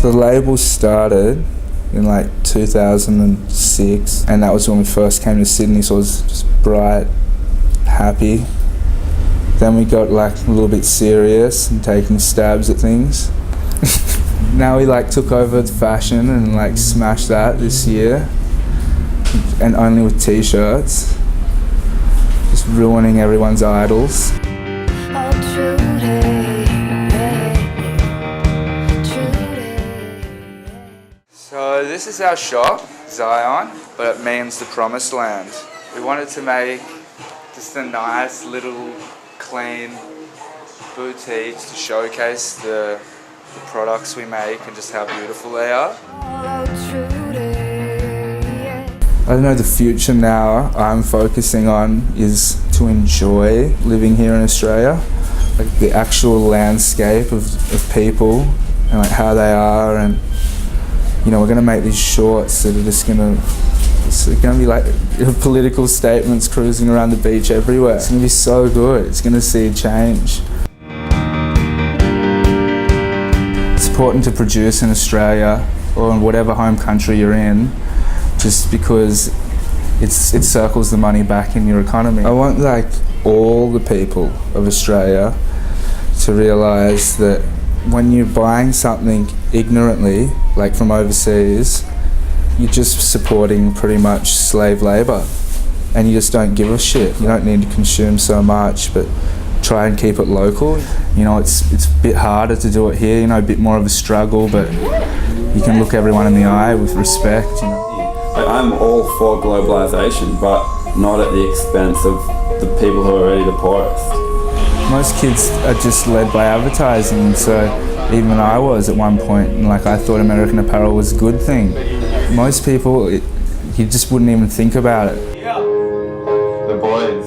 The label started in like 2006, and that was when we first came to Sydney, so it was just bright, happy. Then we got like a little bit serious and taking stabs at things. Now we like took over the fashion and like smashed that this year, and only with t-shirts, just ruining everyone's idols. So this is our shop, Zion, but it means the promised land. We wanted to make just a nice little clean boutique to showcase the products we make and just how beautiful they are. I don't know, the future now I'm focusing on is to enjoy living here in Australia, like the actual landscape of people and like how they are, and you know, we're gonna make these shorts that are just it's gonna be like political statements cruising around the beach everywhere. It's gonna be so good. It's gonna see a change. It's important to produce in Australia or in whatever home country you're in, just because it circles the money back in your economy. I want like all the people of Australia to realise that when you're buying something ignorantly, like from overseas, you're just supporting pretty much slave labour, and you just don't give a shit. You don't need to consume so much, but try and keep it local. You know, it's a bit harder to do it here, you know, a bit more of a struggle, but you can look everyone in the eye with respect, you know. I'm all for globalisation, but not at the expense of the people who are already the poorest. Most kids are just led by advertising, so even I was at one point, and like I thought American Apparel was a good thing. Most people, you just wouldn't even think about it. Yeah. The boys.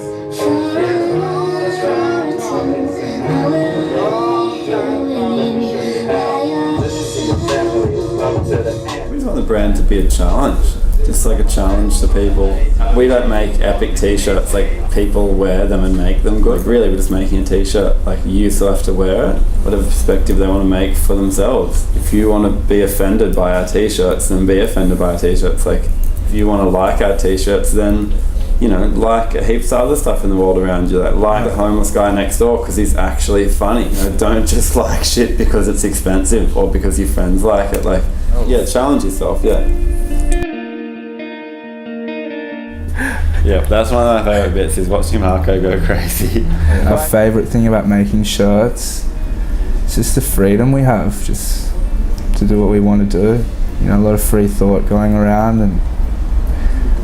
We just want the brand to be a challenge. Just like a challenge to people. We don't make epic t-shirts, like people wear them and make them good. Like really, we're just making a t-shirt, like you still have to wear it, whatever perspective they want to make for themselves. If you want to be offended by our t-shirts, then be offended by our t-shirts. Like, if you want to like our t-shirts, then, you know, like heaps of other stuff in the world around you. Like the homeless guy next door because he's actually funny. You know, don't just like shit because it's expensive or because your friends like it. Like, yeah, challenge yourself, yeah. Yeah, that's one of my favourite bits is watching Marco go crazy. Our favourite thing about making shirts is just the freedom we have, just to do what we want to do. You know, a lot of free thought going around, and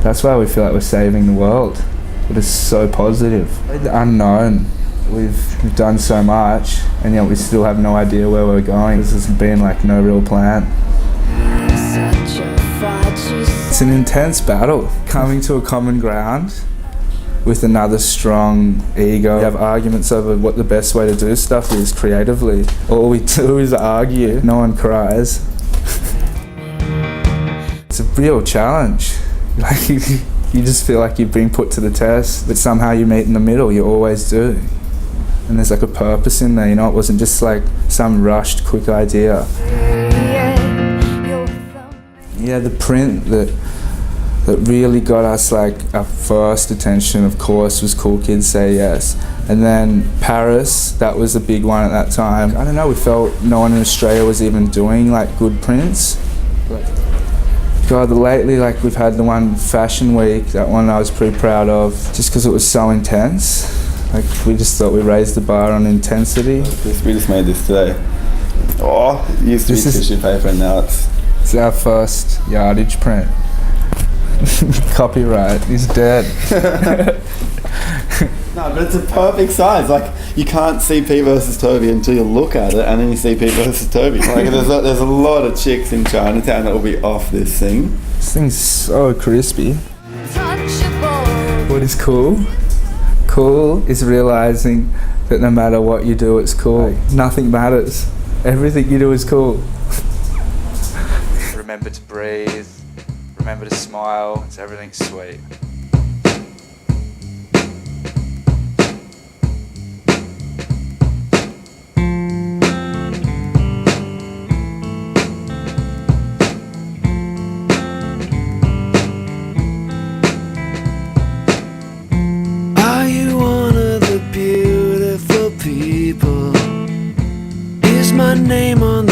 that's why we feel like we're saving the world. But it's so positive. The unknown. We've done so much, and yet we still have no idea where we're going. This has been like no real plan. It's an intense battle, coming to a common ground with another strong ego. We have arguments over what the best way to do stuff is creatively. All we do is argue, no one cries. It's a real challenge. Like you just feel like you've been put to the test, but somehow you meet in the middle, you always do. And there's like a purpose in there, you know, it wasn't just like some rushed, quick idea. Yeah, the print that really got us like our first attention, of course, was Cool Kids Say Yes. And then Paris, that was a big one at that time. I don't know, we felt no one in Australia was even doing like good prints. God, lately, like we've had the one Fashion Week, that one I was pretty proud of, just because it was so intense. Like we just thought we raised the bar on intensity. We just made this today. Oh, it used to be tissue paper and now it's our first yardage print. Copyright, he's dead. No, but it's a perfect size. Like, you can't see P versus Toby until you look at it, and then you see P versus Toby. Like, there's a lot of chicks in Chinatown that will be off this thing. This thing's so crispy. What is cool? Cool is realizing that no matter what you do, it's cool. Like, nothing matters. Everything you do is cool. Remember to breathe. Remember to smile. It's everything's sweet. people. Is my name on